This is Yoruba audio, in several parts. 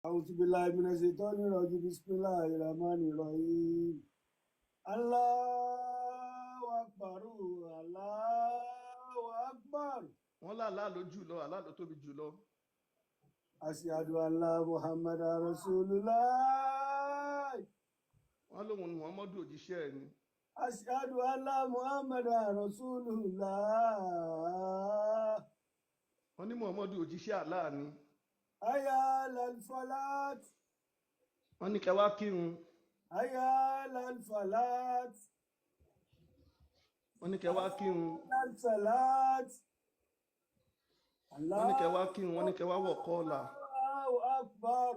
أعوذ بالله من الشيطان الرجيم بسم الله الرحمن الرحيم الله أكبر الله أكبر. wọ́n lálá ló jù lọ àlá ló tóbi jù lọ. أشهد أن لا محمد رسول الله. wọ́n lóhun ni muhammadu òjíṣẹ́ ẹ̀ ni. أشهد أن لا محمد رسول الله. wọ́n ní muhammadu òjíṣẹ́ Allah ni. حي على الفلاح. wọ́n ní kẹ́ wá kírun. حي على الفلاح. wọ́n ní kẹ́ wá kírun. على الصلاة. wọ́n ní kẹ́ wá kírun wọ́n ní kẹ́ wá wọ̀ kọ́ọ̀là. Allahu Akbar.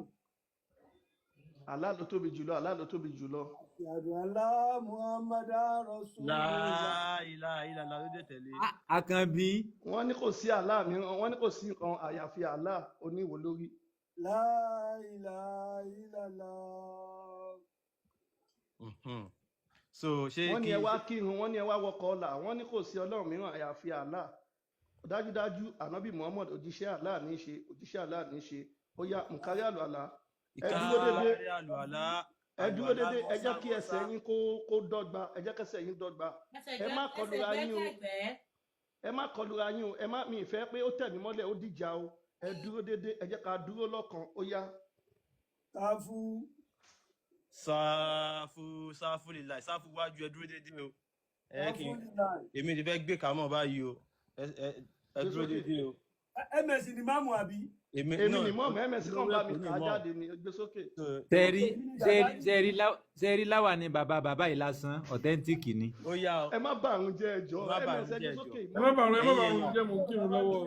Allah ló tóbi jùlọ Allah ló tóbi jùlọ. Ashhadu an la Muhammadan Rasulullah. La ilaha illallah ló dé tẹ̀lé. Àkànbí. wọ́n ní kò sí Allah mìíràn wọ́n ní kò sí nǹkan àyàfi Allah oníwò lórí. La ilaha illallah. So ṣé wọ́n ní ẹ wá kírun wọ́n ní ẹ wá wọ̀ kọ́ọ̀là wọ́n ní kò sí ọlọ́run mìíràn àyàfi Allah. dájúdájú ànábì muhammad òjíṣẹ́ Allah ní í ṣe òjíṣẹ́ Allah ní í ṣe ó yá mùkárí àlùalá. ẹ dúró dédé ẹ jẹ́ kí ẹsẹ̀ yín kó dọ́gba ẹ jẹ́ kẹsẹ̀ yín dọ́gba ẹ má kọlura yín o ẹ má kọlura yín o ẹ má mi ìfẹ́ pé ó tẹ̀ mí mọ́lẹ̀ ó dìjà o ẹ dúró dédé ẹ jẹ́ ká dúró lọ́kàn ó yá. sáfù lílàì sáfù wájú ẹ dúró dédé o èmi ti fẹ́ gbé kàmọ́ báyìí o ẹ dúró dédé o. ms ni máàmù àbí. èmi ni mọ́ọ̀mù ms kan bá mi kà á jáde ní gbé sókè. sẹ́ẹ̀rí láwà ni bàbá yìí lásán ọ̀tẹ́ntìkì ni. ó yá o. ẹ má bà àrùn jẹ́ ẹjọ́ ms ẹ gbé sókè. ẹ má bà àrùn jẹ́ mò ń kírun lọ́wọ́.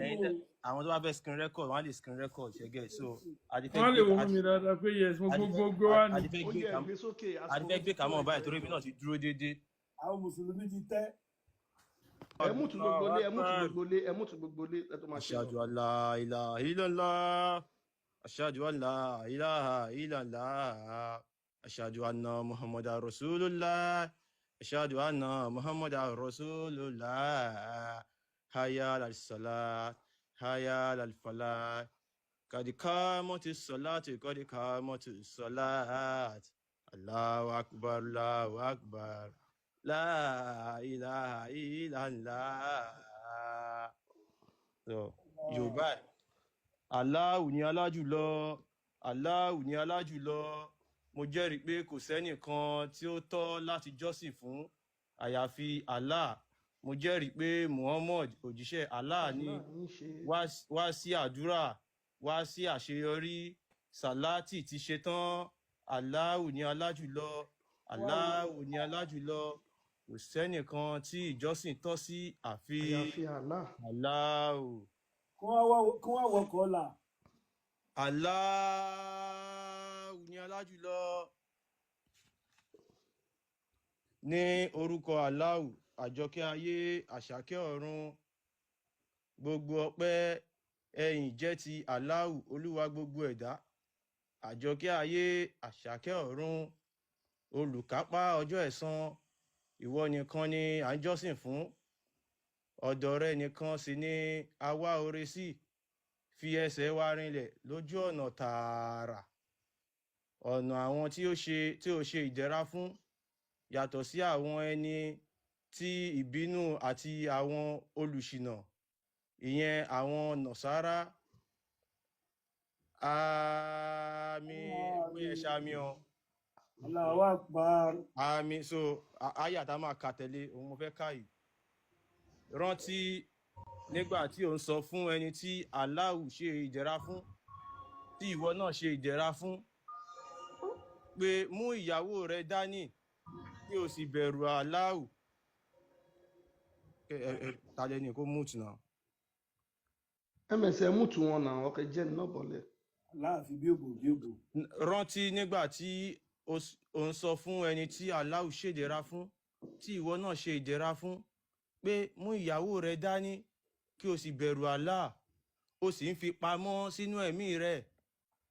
àwọn tó bá fẹ́ screen record wọ́n á lè screen record ṣẹ́gẹ̀ so. wọ́n lè wọ́n mi dáadáa pé yes mo gbogbo wa ni. àdìfẹ́ gbé kàmọ́ báyìí torí mi náà ti dúró dédé. àwọn mùsùlùmí ti tẹ́. ẹ mú tu gbogbo lé ẹ mú tu gbogbo lé ẹ mú tu gbogbo lé ẹ tó máa ṣe. Ashhadu an la ilaha illallah ashhadu an la ilaha illallah ashhadu anna muhammadar rasulullah ashhadu anna muhammadar rasulullah hayya alal salat hayya alal falah qad qamatis salatu qad qamatis salat allahu akbar allahu akbar. La ilaha illallah. So, Yorùbá Allahu ni alájùlọ Allahu ni alájùlọ mo jẹ́rìí pé kò sẹ́nìkan tí ó tọ́ láti jọ́sìn fún àyàfi Allah mo jẹ́rìí pé Muhammad òjíṣẹ́ Allah ni wá sí àdúrà wá sí àṣeyọrí sàlátì ti ṣetán Allahu ni alájùlọ Allahu ni alájùlọ kò sẹ́nìkan tí ìjọsìn tọ́ sí àfi Allahu. kó wá wọkọ̀ ọ̀la. Allahu ni alájùlọ. ní orúkọ Allahu àjọkẹ́ ayé àṣàkẹ́ ọ̀run gbogbo ọpẹ́ ẹ̀yìn jẹ́ ti Allahu olúwa gbogbo ẹ̀dá àjọkẹ́ ayé àṣàkẹ́ ọ̀run olùkápá ọjọ́ ẹ̀san ìwọ nìkan ni à ń jọ́sìn fún ọ̀dọ̀ rẹ nìkan sì ni a wá oore sí fi ẹsẹ̀ wa rinlẹ̀ lójú ọ̀nà tààrà ọ̀nà àwọn tí ó ṣe ìdẹ̀ra fún yàtọ̀ sí àwọn ẹni tí ìbínú àti àwọn olùṣìnà ìyẹn àwọn nọ̀sárá àmín bóyá ṣàmì ọ. Allahu Akbar. Àmín so àyà tá máa kà tẹ̀lé òun mo fẹ́ ká yìí rántí nígbà tí ò ń sọ fún ẹni tí Allahu ṣe ìdẹ̀ra fún tí ìwọ náà ṣe ìdẹ̀ra fún pé mú ìyàwó rẹ dání kí o sì bẹ̀rù Allahu tàlẹ́ ní kó mú tìǹà. ms ẹ mú tu wọn náà ọkẹ jẹ́ ní náà bọ̀lẹ̀. láàfin bí òbò. rántí nígbà tí ó ń sọ fún ẹni tí Allahu ṣe ìdẹ̀ra fún tí ìwọ náà ṣe ìdẹ̀ra fún pé mú ìyàwó rẹ dání kí o sì bẹ̀rù Allah o sì ń fi pamọ́ sínú ẹ̀mí rẹ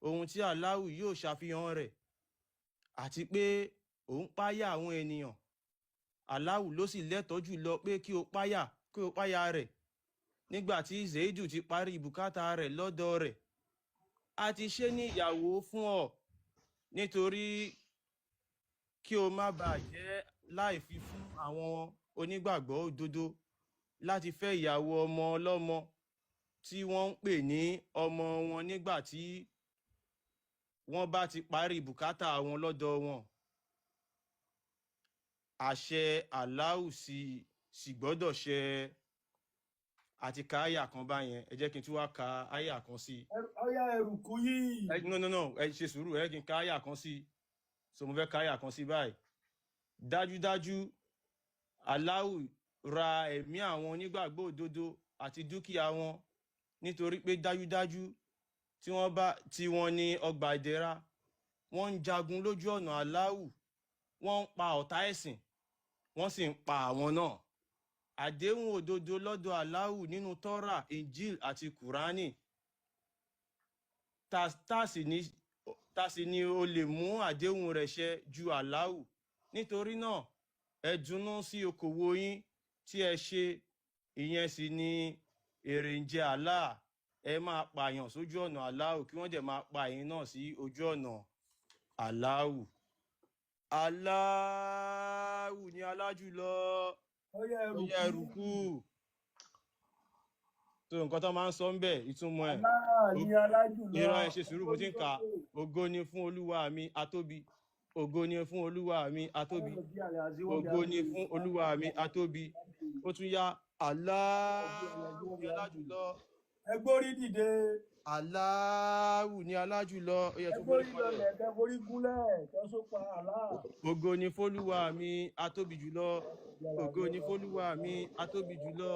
ohun tí Allahu yóò ṣàfihàn rẹ̀ àti pé ò ń páyà àwọn ènìyàn Allahu ló sì lẹ́tọ̀ọ́ jùlọ pé kí o páyà rẹ̀ nígbà tí Zaidu ti parí bùkátà rẹ̀ lọ́dọ̀ rẹ̀ a ti ṣe ní ìyàwó fún ọ nítorí kí o má bàa jẹ́ láìfi fún àwọn onígbàgbọ́ òdodo láti fẹ́ ìyàwó ọmọ ọlọ́mọ tí wọ́n ń pè ní ọmọ wọn nígbà tí wọ́n bá ti parí bùkátà wọn lọ́dọ̀ wọn. Àṣẹ Allahu sì gbọ́dọ̀ ṣẹ. Àti ka àyà kan báyẹn, ẹ jẹ́ kí n tún wá ka àyà kan sí. Ọya ẹrùkú yìí. No, ẹ ṣe sùúrù, ẹ kí n ka àyà kan sí. So mo fẹ́ ka àyà kan sí báyìí. Dájúdájú Allahu ra ẹ̀mí àwọn onígbàgbọ́ òdodo àti dúkìá wọn nítorí pé dájúdájú tí wọ́n ní ọgbà ìdẹ̀ra, wọ́n ń jagun lójú ọ̀nà Allahu, wọ́n ń pa ọ̀tá ẹ̀sìn, wọ́n sì ń pa àwọn náà. Àdéhùn òdodo lọ́dọ̀ Allahu nínú Tọ́rà, Injil àti Kùránì. Ta sì ni o lè mú àdéhùn rẹ̀ ṣẹ ju Allahu. Nítorí náà, ẹ dùnnú sí okòwò yín tí ẹ ṣe, ìyẹn sì ni èrè ń jẹ Allah. Ẹ máa pààyàn sójú ọ̀nà Allahu kí wọ́n dẹ̀ máa pa ẹ̀yin náà sí ojú ọ̀nà Allahu. Allahu ni alájùlọ. Ọya ẹrùkú. So nǹkan tó máa ń sọ ń bẹ̀ ìtumọ̀ ẹ̀. Ìran ẹ̀ ṣe sùúrù bó ti ń kà. Ògo ni fún Olúwa mi atóbi. Ògo ni fún Olúwa mi atóbi. Ògo ni fún Olúwa mi atóbi. Ó tún yá Allahu ni alájùlọ. Ẹ gbórí dìde. Allahu ni alájùlọ. Ó yẹ tó borí kọ́lẹ̀. Ẹ borí gúnlẹ̀ kẹ́ só pa Allah. Ògo ni f'Olúwa mi atóbi jùlọ. Ògo ni f'Olúwa mi atóbi jùlọ.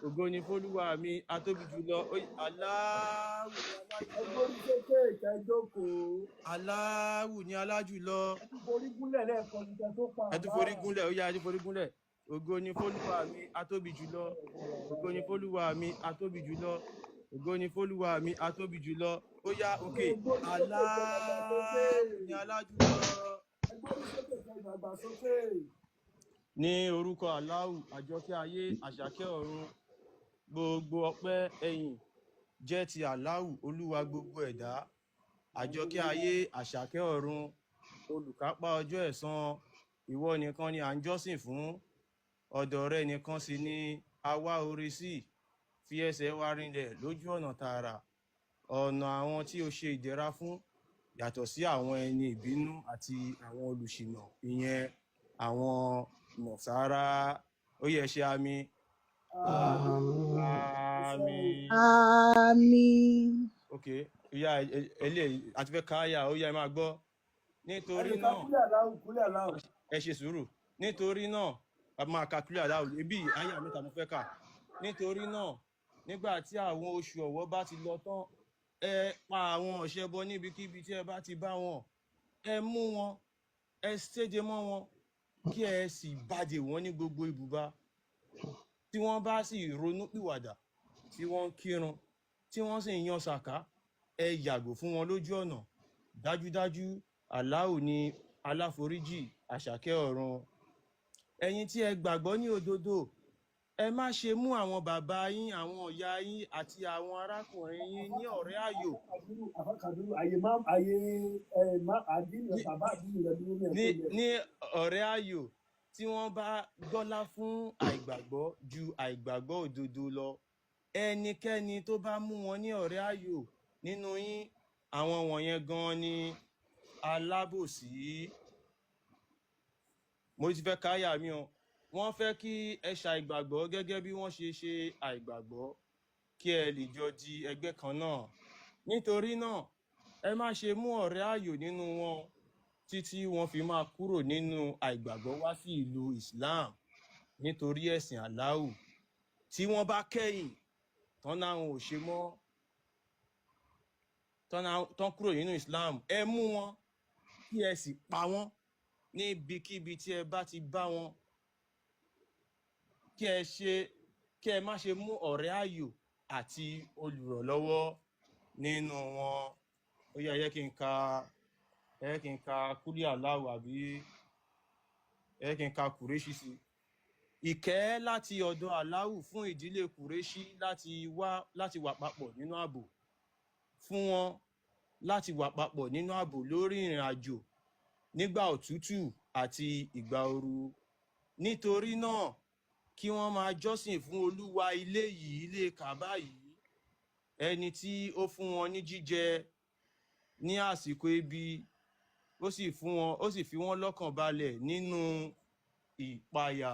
Ògo ni f'Olúwa mi atóbi jùlọ. Allahu ni alájùlọ. Ẹ gbórí sókè kẹ́ jókòó. Allahu ni alájùlọ. Ẹ tún forí gúnlẹ̀ lẹ́ẹ̀kan ní kẹ́ só pa Allah. Ẹ tún forí gúnlẹ̀, ó yá, ẹ tún forí gúnlẹ̀. Ògo ni f'Olúwa mi atóbi jùlọ. Ògo ni f'Olúwa mi atóbi jùlọ. Ògo ni f'Olúwa mi atóbi jùlọ. Ó yá, òkè. Allahu ni alájùlọ. Ẹ gbórí sókè kẹ́ ìgbàgbà sókè. Ní orúkọ Allahu, àjọkẹ́ ayé, àṣàkẹ́ ọ̀run, gbogbo ọpẹ́ ẹ̀yìn jẹ́ ti Allahu, Olúwa gbogbo ẹ̀dá. Àjọkẹ́ ayé, àṣàkẹ́ ọ̀run, olùkápá ọjọ́ ẹ̀san, ìwọ nìkan ni à ń jọ́sìn fún. Ọ̀dọ̀ rẹ nìkan sì ni a wá orí sí. Fi ẹsẹ̀ wa rinlẹ̀ lójú ọ̀nà tààrà. Ọ̀nà àwọn tí o ṣe ìdẹ̀ra fún yàtọ̀ sí àwọn ẹni ìbínú àti àwọn olùṣìnà, ìyẹn àwọn Nàsárà. Ó yẹ ṣe àmín. Àmín. Àmín. Ok, ìyá eléyìí àti fẹ́ káyà, ó yá ẹ máa gbọ́. Nítorí náà, Kúlẹ̀ Allahu. ẹ ṣe sùúrù. Nítorí náà, a máa ka kúlẹ̀ Allahu. Ibi àyà mẹ́ta mo fẹ́ kà. Nítorí náà, nígbà tí àwọn oṣù ọ̀wọ̀ bá ti lọ tán, ẹ pa àwọn ọ̀ṣẹbọ níbikíbi tí ẹ bá ti bá wọn. Ẹ mú wọn, ẹ séde mọ́ wọn, kí ẹ sì bàdé wọn ní gbogbo ibùba. Tí wọ́n bá sì ronú pìwàdà, tí wọ́n ń kírun, tí wọ́n sì ń yan sàká, ẹ yàgò fún wọn lójú ọ̀nà. Dájúdájú Allahu ni aláforíjì, àṣàkẹ́ ọ̀run. Ẹ̀yin tí ẹ gbàgbọ́ ní òdodo, ẹ má ṣe mú àwọn bàbá yín, àwọn ìyá yín àti àwọn arákùnrin yín ní ọ̀rẹ́ àyò. Ní ọ̀rẹ́ àyò tí wọ́n bá gbọ́lá fún àìgbàgbọ́ ju àìgbàgbọ́ òdodo lọ. Ẹnikẹ́ni tó bá mú wọn ní ọ̀rẹ́ àyò nínú yín, àwọn wọ̀nyẹn gan ni alábòsí. Mo ti fẹ́ káyà mi o. Wọ́n fẹ́ kí ẹ ṣàìgbàgbọ́ gẹ́gẹ́ bí wọ́n ṣe ṣe àìgbàgbọ́, kí ẹ lè jọ di ẹgbẹ́ kan náà. Nítorí náà, ẹ má ṣe mú ọ̀rẹ́ àyò nínú wọn títí wọ́n fi máa kúrò nínú àìgbàgbọ́ wá sí ìlú Islam nítorí ẹ̀sìn Allahu. Tí wọ́n bá kẹ́yìn tán láwọn ò ṣe mọ́, tán kúrò nínú Islam, ẹ mú wọn kí ẹ sì pa wọ́n níbikíbi tí ẹ bá ti bá wọn. Kí ẹ má ṣe mú ọ̀rẹ́ àyò àti olùrànlọ́wọ́ nínú wọn. Ó yá, ẹ jẹ́ kí n ka kúlí Allahu àbí ẹ jẹ́ kí n ka Kùréṣì sí. Ìkẹ́ láti ọ̀dọ̀ Allahu fún ìdílé Kùréṣì láti wà papọ̀ nínú ààbò. Fún wọn láti wà papọ̀ nínú ààbò lórí ìrìn àjò nígbà òtútù àti ìgbà ooru. Nítorí náà kí wọ́n máa jọ́sìn fún Olúwa ilé yìí, ilé Kàbá yìí, ẹni tí ó fún wọn ní jíjẹ ní àsìkò ebi, ó sì fi wọ́n lọ́kàn balẹ̀ nínú ìpayà.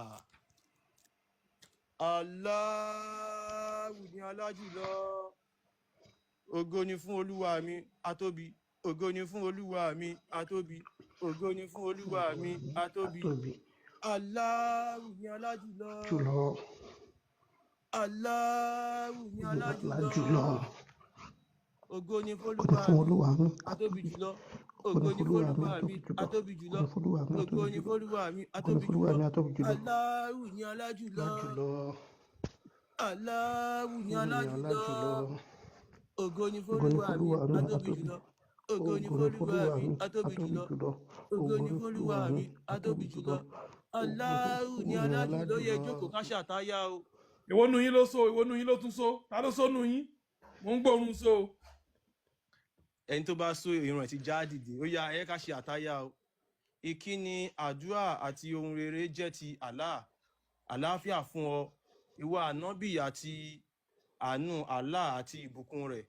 Allahu ni alájùlọ. Ògo ni fún Olúwa mi, atóbi. Ògo ni fún Olúwa mi, atóbi. Ògo ni fún Olúwa mi, atóbi. Allahu ni alájùlọ. Allahu ni alájùlọ. Ògo ni fún Olúwa mi, atóbi jùlọ. Ògo ni fún Olúwa mi, atóbi jùlọ. Ògo ni fún Olúwa mi, atóbi jùlọ. Allahu ni alájùlọ. Allahu ni alájùlọ. Ògo ni fún Olúwa mi, atóbi jùlọ. Ògo ni fún Olúwa mi, atóbi jùlọ. Ògo ni fún Olúwa mi, atóbi jùlọ. Allahu ni alájùlọ. Yẹ jókòó ká ṣàtáyà o. Èwo nu yín ló so, èwo nu yín ló tún so, ta ló so nu yín? Mo ń gbóòórùn so. Ẹni tó bá so irun ẹ̀ ti já dìde, ó yá ẹ ká ṣe àtáyà o. Ìkíni, àdúrà àti ohun rere jẹ́ ti Allah. Àlàáfíà fún ọ, ìwọ ànábì àti àánú Allah àti ìbùkún rẹ̀.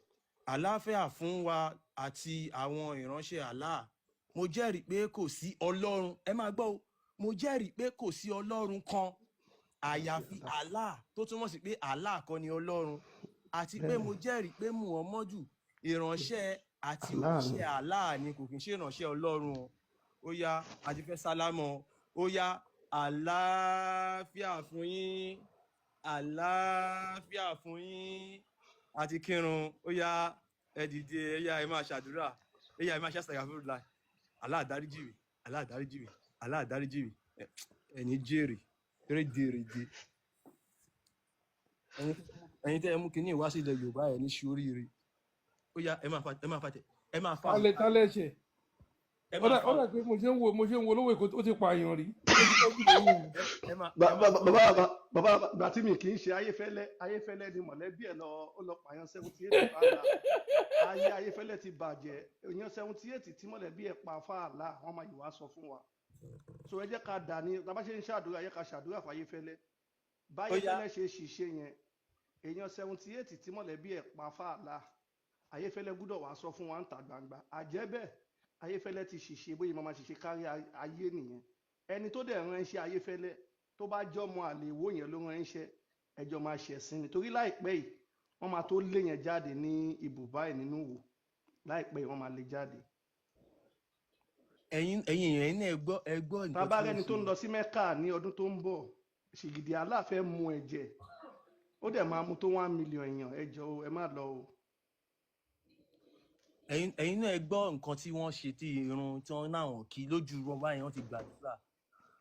Àlàáfíà fún wa àti àwọn ìránṣẹ́ Allah. Mo jẹ́rìí pé kò sí Ọlọ́run, ẹ máa gbọ́ o, mo jẹ́rìí pé kò sí Ọlọ́run kan àyàfi Allah, tó túmọ̀ sí pé Allah kọ́ ni Ọlọ́run, àti pé mo jẹ́rìí pé Muhammadu ìránṣẹ́ àti òjíṣẹ́ Allah ni, kò kí n ṣe ìránṣẹ́ Ọlọ́run o. Ó yá a ti fẹ́ sálámọ̀, ó yá àlàáfíà fún yín, àlàáfíà fún yín, àti kírun, ó yá ẹ dìde, ó yá ẹ máa ṣàdúrà, ó yá ẹ máa ṣàṣàyà fún Allah. Allah dáríjì mí, Allah dáríjì mí, Allah dáríjì mí, ẹni jèrè rédèrèdè. Ẹ̀yin tẹ́ ẹ mú kinní wá sí ilẹ̀ Yorùbá ẹ̀ ní ṣoríire. Ó yá ẹ máa fa. Tálẹ̀ ṣe. Ó dà pé mo ṣe ń wo lówó èkó ó ti pààyàn rí. Bàbá ìgbà tí mi kì í ṣe Ayéfẹ́lẹ́ ni mọ̀lẹ́bí ẹ̀ ó lọ pààyàn 78 fàlà. Ayé Ayéfẹ́lẹ́ ti bàjẹ́, èèyàn 78 tí mọ̀lẹ́bí ẹ̀ pa fàlà, wọ́n máa yìí wá sọ fún wa. So ẹ jẹ́ ká dà ní, tá bá ṣe ń ṣàdúrà, ẹ jẹ́ ká ṣàdúrà fún Ayéfẹ́lẹ́. Báyéfẹ́lẹ́ ṣe ṣìṣe yẹn, èèyàn 78 tí mọ̀lẹ́bí ẹ̀ pa fàlà, Ayéfẹ́lẹ́ gbúdọ̀ wá sọ fún wa ń ta gbangba. Àjẹ́bẹ̀ Ayéfẹ́lẹ́ ti ṣìṣe, bóyá máa ṣìṣe kárí ayé nìyẹn. Ẹni tó dẹ̀ ránṣẹ́ Ayéfẹ́lẹ́ tó bá jọmọ àlè ìwó yẹn ló ránṣẹ́, ẹjọ́ máa ṣẹ̀sìn ni. Torí láìpẹ́ yìí wọ́n máa tó lé yẹn jáde ní ibùbá ẹ̀ nínú wò. Láìpẹ́ yìí wọ́n máa lé jáde. Ẹ̀yin náà ẹ gbọ́ nǹkan. Tá bá rẹ́ni tó ń lọ sí Mẹ́kà ní ọdún tó ń bọ̀, ṣìgìdì Allah fẹ́ mu ẹ̀jẹ̀, ó dẹ̀ máa mú tó 1 million èèyàn, ẹ jọ̀ọ́ ẹ má lọ o. Ẹ̀yin náà ẹ gbọ́ nǹkan tí wọ́n ṣe, tí irun tí wọ́n náà kí lójú wọn báyìí, wọ́n ti gbàdúrà.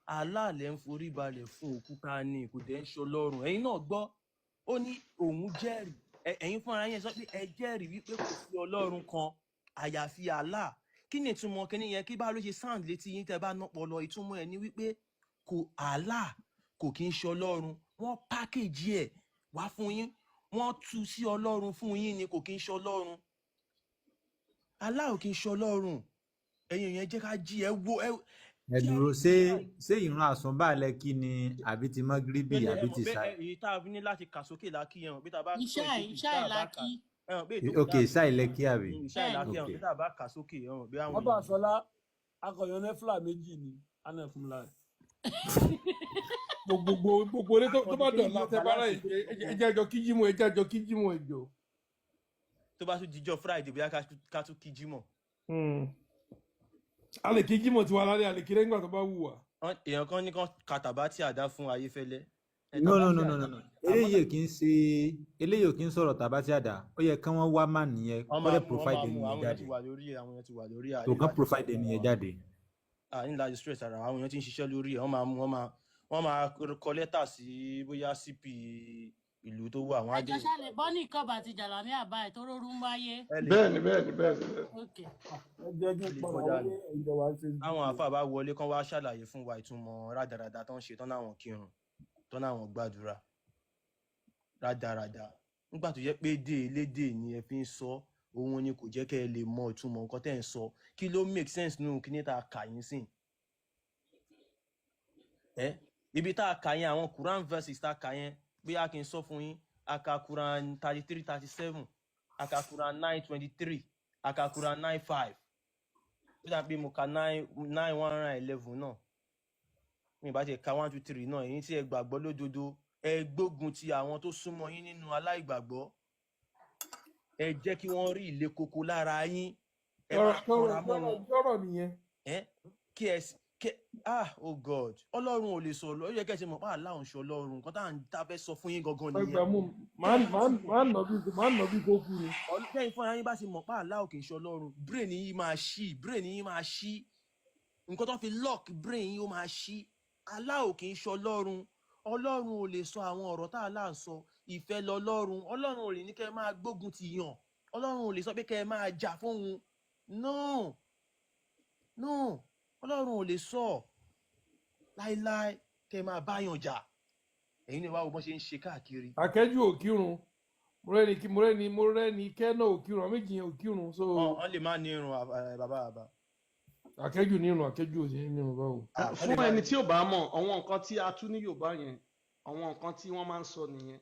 Allah lẹ ń forí balẹ̀ fún òkúta ni, kò dẹ̀ ń ṣọlọ́run. Ẹ̀yin náà gbọ́, ó ní òun jẹ́rìí, ẹ̀yin fúnra yẹn sọ pé ẹ jẹ́rìí wípé kò sí Ọlọ́run kan àyàfi Allah. Kí ni ìtumọ̀ kíní yẹn? Kí bá ló ṣe sound létí yín tẹ́ bá nọ́pọ̀ lọ? Ìtumọ̀ ẹ̀ ni wípé Allah kò kí ń ṣọlọ́run, wọ́n pákéjì ẹ̀ wá fún yín, wọ́n tú sí Ọlọ́run fún yín ni, kò kí ń ṣọlọ́run. Allah ò kí ń ṣọlọ́run. Ẹ̀yin yẹn jẹ́ ká jí ẹ wo ẹ. Ẹ dúró, ṣé ìrun àsùnbálẹ̀ kí ni àbí ti mọ́gíríbì àbí ti sá? Èyí tá a ní láti kà sókè lákì yẹn, bí tá a bá iṣẹ́ ìlàkì. Ok, ṣá ìlẹ́kí àbí? Iṣẹ́ ìlàkì yẹn, bí tá a bá kà sókè yẹn, bí àwọn. Wọ́n bá Sọlá akọ̀yàn nẹ́fìlà méjì ni Anẹ́kúnlá. Gbogbo ilé tó bá dọ̀la tẹ bá rẹ̀ ẹjẹ́ àjọ kíjímọ̀ ẹjọ́. Tó bá tún jíjọ́ Friday bóyá ká tún kíjímọ̀. A lè kíjímọ̀ tiwa lálẹ́, a lè kí lẹ́yìn ìgbà tó bá wù wá. Èèyàn kan ní kan kàtàbá tí àdá fún Ayéfẹ́lẹ́. No. Eléyìí ò kí ń sọ̀rọ̀ tàbá tí àdá. Ó yẹ kí wọ́n wá mà nìyẹn, kó dẹ̀ profile ẹni yẹn jáde. Àwọn èèyàn ti wà lórí ẹ̀. Tó kàn profile ẹni yẹn jáde. Ní láti stress ara, àwọn èèyàn ti ń ṣiṣẹ́ lórí ẹ̀, wọ́n máa kọ lẹ́tà sí bóyá CP ìlú tó wà. Ẹjọ́ ṣàlẹ̀ bọ́ ní ìkọ́bà àti jàlámí àbá ẹ̀ tó rórú ń wáyé. Bẹ́ẹ̀ni. Àwọn àfáà bá wọlé kán wá ṣàlàyé fún wa ìtumọ̀ rádaràda tó ń ṣe tán láwọn kírun, tán láwọn gbàdúrà rádaràda. Nígbà tó yẹ pé lédè ni ẹ fi ń sọ, òun ni kò jẹ́ kẹ́ ẹ lè mọ ìtumọ̀ nǹkan tẹ́ ń sọ kí ló make sense nínú kí ní tá a kà yín sìn ibi tá a kà yẹn àwọn Quran verses tá a kà yẹn bí a kì í sọ fún yín a kà Quran 33-37 a kà Quran 9-23 a kà Quran 9-5 bí a bí mo kà 9-111 náà mi bá ti ka 1-2-3 náà èyí tí ẹ gbàgbọ́ lódodo ẹ gbógun ti àwọn tó súnmọ́ yín nínú aláìgbàgbọ́ ẹ jẹ́ kí wọ́n rí ilé koko lára yín ẹ máa kọ́ra mọ́ wọn lọ́rọ̀ nìyẹn. kí ẹ oh God ọlọ́run ò lè sọ̀rọ̀ ó yẹ kẹ́ ẹ ṣe mọ̀ pé Allah ń ṣe ọlọ́run nǹkan tá a fẹ́ sọ fún yín gangan nìyẹn. ẹgbẹ́ mu máa ń nà bí kò kú ni. ọlọ́run fúnra yín bá ṣe mọ̀ pé Allah kì í ṣe ọlọ́run brain yín máa ṣí nǹkan tó fi lock brain yín ó máa ṣí Allah kì í ṣe ọlọ́run ò lè sọ àwọn ọ̀rọ̀ tá Allah ń sọ ìfẹ́ lọ́lọ́run ọlọ́run ò lè ní kẹ́ ẹ máa gbógun ti yàn ọlọ́run ò lè sọ pé kẹ́ ẹ máa jà fóun no ọlọ́run ò lè sọ láíláí kẹ́ ẹ máa báyàn jà ẹ̀yin ni wàá wo bọ́n ṣe ń ṣe káàkiri. akẹ́jù ò kírun mo rẹ́ni kẹ́nà ò kírun àwọn méjì yẹn ò kírun so. wọ́n lè má ní irun bàbá. akẹ́jù ní irun akẹ́jù ò sí ní irun báwo. fún ẹni tí ò bá mọ̀ àwọn nǹkan tí a tú ní Yorùbá yẹn àwọn nǹkan tí wọ́n máa ń sọ nìyẹn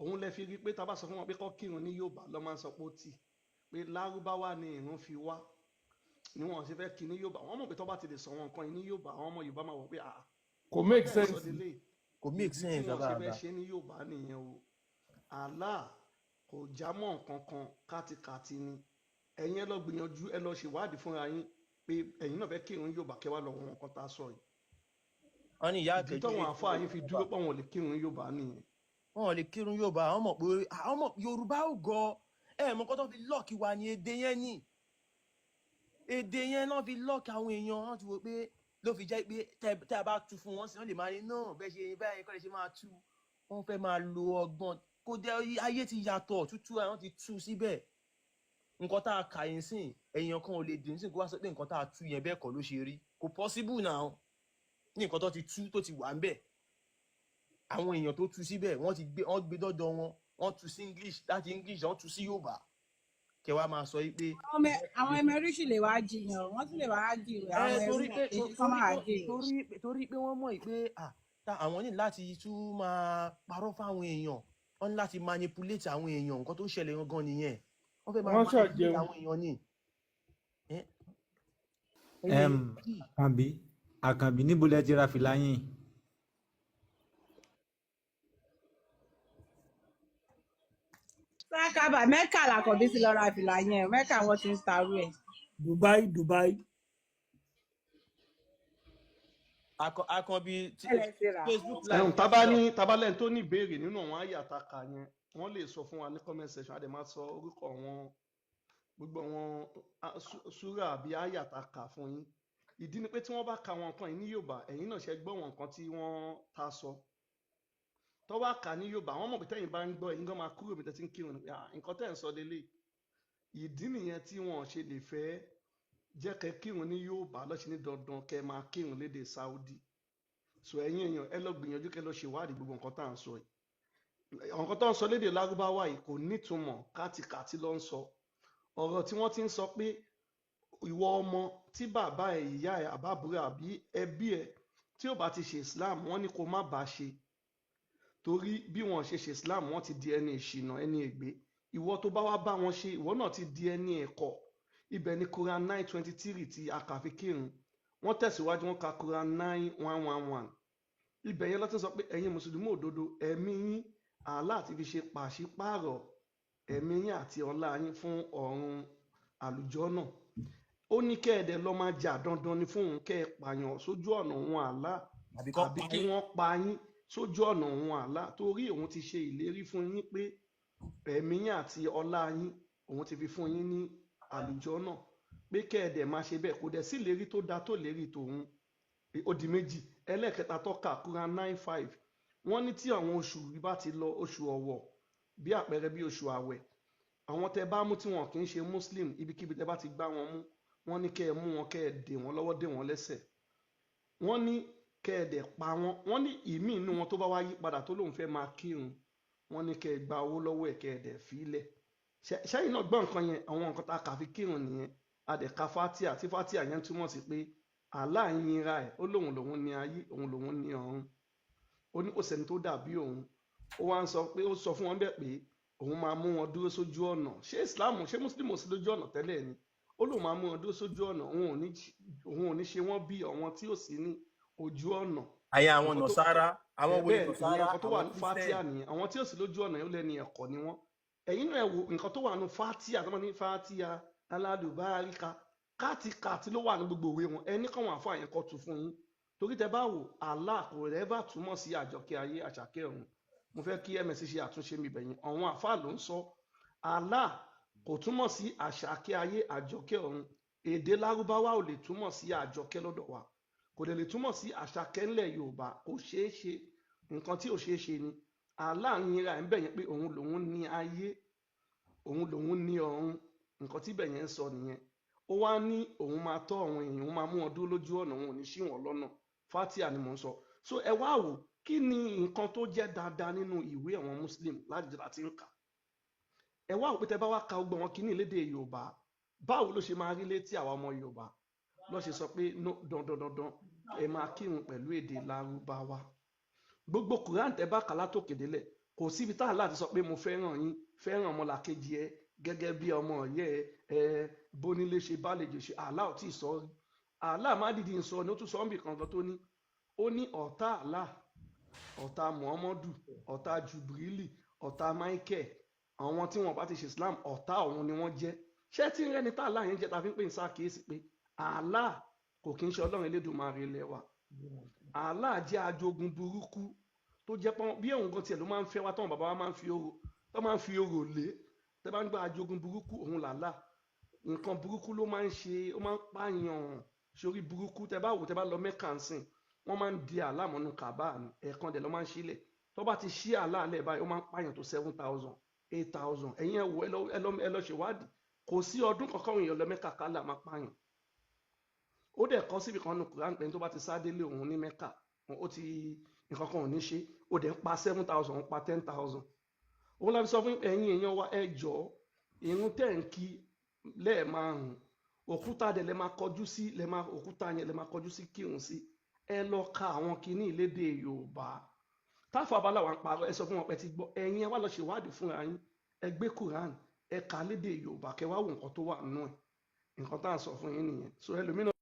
òun lè fi rí pé tá a bá sọ fún wọn pé kọ́ kírun ní Yorùbá lọ́ máa ń sọ pé ó tì pé lárúbáwá ni ìrun fi wá ni wọn ṣe fẹ́ kí ní Yorùbá wọn mọ̀ pé tó bá ti lè sọ wọn nǹkan yìí ní Yorùbá àwọn ọmọ Yorùbá máa wọ̀ pé kò make sense bàbá ṣe fẹ́ ṣe ní Yorùbá nìyẹn o Allah kò já mọ́ nǹkan kan kátikàti ni ẹ̀yin ẹ lọ gbìyànjú ẹ lọ ṣèwádìí fúnra yín pé ẹ̀yin náà fẹ́ kírun Yorùbá kẹwàá lọ wọn nǹkan tá a sọ yìí. wọ́n ní ìyá àkẹ́jọ́ ìdí táwọn àfáà yín fi dúró pé wọn ò lè kírun Yorùbá nìyẹn. wọn ò lè kírun Yorùbá àwọn mọ̀ pé Yorùbá ò gọ mọ̀ kọ́ tó fi lọ́ọ̀kì wa ní èdè yẹn ni èdè yẹn náà fi lọ́ọ̀kì àwọn èèyàn wọn ti wò pé ló fi jẹ́ pé tẹ́ a bá tu fún wọn sí wọn lè máa ní náà bẹ́ẹ̀ ṣe báyìí kọ́ lè ṣe máa tú wọn fẹ́ máa lo ọgbọ́n kó jẹ́ ayé ti yàtọ̀ tútù àwọn ti tú síbẹ̀ nǹkan tá a kà yín sìn èèyàn kan ò lè dín sí kó wá sọ pé nǹkan tá a tú yẹn bẹ́ẹ̀ kọ́ ló ṣe rí kò possible now ní nǹkan tó ti tú tó ti wà ń bẹ̀ àwọn èèyàn tó tú síbẹ̀ wọ́n gbé dọ́dọ̀ wọ́n tú sí English láti English wọ́n tú sí Yorùbá kẹ wá máa sọ yìí pé. àwọn ẹmẹríṣì lè wá jiyàn wọ́n tún lè wá jì torí pé wọ́n mọ̀ pé àwọn ní láti tún máa parọ́ fáwọn èèyàn wọ́n ní láti manipulate àwọn èèyàn nǹkan tó ń ṣẹlẹ̀ gangan nìyẹn wọ́n fẹ́ máa manipulate àwọn èèyàn ni. Àkànbí níbo lẹ ti ra fìlà yín. sákàbà mẹ́kà làkànbí ti lọ ra fìlà yẹn mẹ́kà wọ́n ti ń tarú ẹ̀. Dubai. Àkànbí Facebook tabalẹ̀ tó ní ìbéèrè nínú àwọn àyà àtàkà yẹn wọ́n lè sọ fún wa ní comment section àdè máa sọ orúkọ wọn gbogbo wọn súrà àbí àyà àtàkà fún yín ìdí ni pé tí wọ́n bá ka wọn nǹkan yìí ní Yorùbá ẹ̀yin náà ṣe gbọ́ wọn nǹkan tí wọ́n ta sọ tó wá kà ní Yorùbá wọ́n mọ̀ pé tẹ́yìn bá ń gbọ́ ẹ̀yin gan máa kúrò bí tẹ́tí ń kírun nǹkan tẹ́ ń sọ lélẹ̀ ìdí nìyẹn tí wọ́n ṣe lè fẹ́ jẹ́ kẹ́ kírun ní Yorùbá lọ́sí ní dandan kẹ́ máa kírun lédè Saudi so ẹ̀yin èèyàn ẹ lọ gbìyànjú kẹ́ lọ ṣèwádìí gbogbo nǹkan tá à ń sọ yìí nǹkan tó ń sọ lédè Lárúbáwá yìí kò nítumọ̀ kátikàti ló ń sọ ọ̀rọ̀ tí wọ́n ti ń sọ pé ìwọ ọmọ tí bàbá ẹ̀ ìyá ẹ̀ àbábúrò àbí ẹbí ẹ̀ tí ò bá ti ṣe Islam wọ́n ní kó má bàa ṣe torí bí wọ́n ṣe Islam wọ́n ti di ẹni ìṣìnà ẹni ègbé ìwọ tó bá wá bá wọn ṣe ìwọ náà ti di ẹni ẹ̀kọ́ ibẹ̀ ni Quran 9:23 ti àkàfi kírun wọ́n tẹ̀síwájú wọn ka Quran 9:111 ibẹ̀ yẹn lọ́tún sọ pé ẹ̀yin mùsùlùmí òdodo ẹ̀mí yín Allah ti fi ṣe pàṣípààrọ̀ ẹ̀mí yín àti ọlá yín fún ọ̀run àlùjọ́nà ó ní kẹ́ẹ̀dẹ̀ lọ́ máa jà dandan ni fún òun kẹ́ ẹ̀ pààyàn sójú ọ̀nà òun Allah àbí kí wọ́n pa yín sójú ọ̀nà òun Allah torí òun ti ṣe ìlérí fún yín pé ẹ̀mí yín àti ọlá yín òun ti fi fún yín ní àlùjọ́nà pé kẹ́ẹ̀dẹ̀ máa ṣe bẹ́ẹ̀ kò dẹ̀ sí ìlérí tó da tó lérí tòun ó di méjì ẹlẹ́ẹ̀kẹta tọ́ka Quran 9:5 wọ́n ní tí àwọn oṣù yìí bá ti lọ oṣù ọ̀wọ̀ bí àpẹẹrẹ bí oṣù àwẹ̀ àwọn tẹ bá mú tí wọn kì í ṣe Muslim ibikíbi tẹ bá ti gbá wọn mú wọ́n ní kẹ́ ẹ mú wọn kẹ́ ẹ dè wọ́n lọ́wọ́ dè wọ́n lẹ́sẹ̀ wọ́n ní kẹ́ ẹ dẹ̀ pa wọ́n wọ́n ní ìmí inú wọn tó bá wá yí padà tó lóun fẹ́ máa kírun wọ́n ní kẹ́ ẹ gba owó lọ́wọ́ ẹ̀ kẹ́ ẹ dẹ̀ fílẹ̀ ṣẹ́yìn náà gbọ́ nǹkan yẹn àwọn nǹkan tá a kà fi kírun nìyẹn adẹ̀ka fatia tí fatia yẹn túmọ̀ sí pé Allah yinra ẹ̀ ó lòun ní ayé òun lòun ní ọ̀run ó ní kò sẹ́ni tó dàbí òun ó wá ń sọ pé ó sọ fún wọn bẹ́ẹ̀ pé òun máa mú wọn dúró sójú ọ̀nà ṣé Islam ṣé Muslim ò sí lójú ọ̀nà tẹ́lẹ̀ ni ó lòun máa mú wọn dúró sójú ọ̀nà òun ò ní ṣe wọ́n bí àwọn tí ò sí ní ojú ọ̀nà. àyà àwọn nọ̀sára àwọn wo ni bẹ́ẹ̀ nọ̀sára nǹkan tó wà àwọn ní fatia nìyẹn àwọn tí ò sí lójú ọ̀nà yóò lẹ́ni ẹ̀kọ́ ni wọ́n ẹ̀yin náà wo nǹkan tó wà ní fatia tó máa ní fatia aládùbáríkà káàtì ló wà ní gbogbo òwe wọn ẹni kan wà fún àyẹ̀kọ́ tu fún yín torí tẹ bá wò Allah kò rẹ́fà túmọ̀ sí àjọkẹ́ ayé àṣàkẹ́ ọ̀run mo fẹ́ kí ms ṣe àtúnṣe mi bẹ̀yìn àwọn àfáà ló ń sọ Allah kò túmọ̀ sí àṣàkẹ́ ayé àjọkẹ́ ọ̀run èdè lárúbáwá ò lè túmọ̀ sí àjọkẹ́ lọ́dọ̀ wa kò lè túmọ̀ sí àṣàkẹ́ ńlẹ̀ Yorùbá kò ṣeé ṣe nǹkan tí ò ṣeé ṣe ni Allah ń yinra ẹ̀ ń bẹ̀yẹn pé òun lòun ní ayé òun lòun ní ọ̀run nǹkan tí bẹ̀yẹn ń sọ nìyẹn ó wá ní òun máa tọ́ àwọn èèyàn òun máa mú wọn dúró lójú ọ̀nà òun ò ní ṣì wọ́n lọ́nà fatia ni mò ń sọ so ẹ wá wò kí ni nǹkan tó jẹ́ dáadáa nínú ìwé àwọn Muslim láti ń kà ẹ wá wò pé tẹ bá wá ka gbogbo wọn kíní lédè Yorùbá báwo ló ṣe máa rí létí àwa ọmọ Yorùbá ló ṣe sọ pé dandan ẹ máa kírun pẹ̀lú èdè Lárúbáwá gbogbo Quran tẹ bá kà látòkè délẹ̀ kò síbi táà láti sọ pé mo fẹ́ràn yín fẹ́ràn ọmọlàkejì ẹ gẹ́gẹ́ bí ọmọ ọ̀yẹ́ ẹ bónílé ṣe bá lè jò ṣe Allah ò tí ì sọ rí Allah má dìdí ń sọ ni ó tún sọ ń bì kankan tó ní ó ní ọ̀tá Allah ọ̀tá Muhammadu ọ̀tá Jubrili ọ̀tá Michael àwọn tí wọn bá ti ṣe Islam ọ̀tá òun ni wọ́n jẹ́ ṣé tí ń rẹ́ni tá Allah yẹn jẹ́ ta fi ń pè ní sákèésì pé Allah kò kí ń ṣe Ọlọ́run Elédùmarè ilẹ̀ wa Allah jẹ́ ajogun burúkú tó jẹ́ pọ́n bí òun gan tiẹ̀ ló máa ń fẹ́ wa tọ́wọ́n bàbá wa máa ń fi orò lé tẹ́ bá ń gba ajogun burúkú òun làlá nǹkan burúkú ló máa ń ṣe ó máa ń pààyàn sórí burúkú tẹ́ bá wò tẹ́ bá lọ Mẹ́kà ń sìn wọ́n máa ń di àlá mọ́nú Kàbá ẹ̀ẹ̀kan dẹ̀ ló máa ń sílẹ̀ tó bá ti ṣí àlá alẹ́ báyìí ó máa ń pààyàn tó 7,000 8,000 ẹ̀yin ẹ̀ wò ẹ lọ ṣèwádìí kò sí ọdún kankan èèyàn lọ Mẹ́kà kálá máa pààyàn ó dẹ̀ kọ́ síbi kan nù Kùránì pé tó bá ti sá délé òun ní Mẹ́kà ó ti nǹkan kan ò ní ṣe ó dẹ̀ ń pa 7,000 ń pa 10,000 òun láti sọ fún ẹ̀yin èèyàn wa ẹ jọ̀ọ́ ìrun tẹ̀ ń kí lẹ́ẹ̀márùn òkúta dẹ̀ lẹ́ máa kọjú sí òkúta yẹn lẹ́ máa kọjú sí kírun sí ẹ lọ ka àwọn kinní ìlédè Yorùbá táfà abala wà ń parọ́ ẹ sọ fún wọn pé ti gbọ́ ẹ̀yin ẹ wá lọ ṣèwádìí fúnra yín ẹ gbé Quran ẹ kà lédè Yorùbá kẹ wá wo nǹkan tó wà nínú ẹ̀ nǹkan tá à ń sọ fún yín nìyẹn so ẹlòmíràn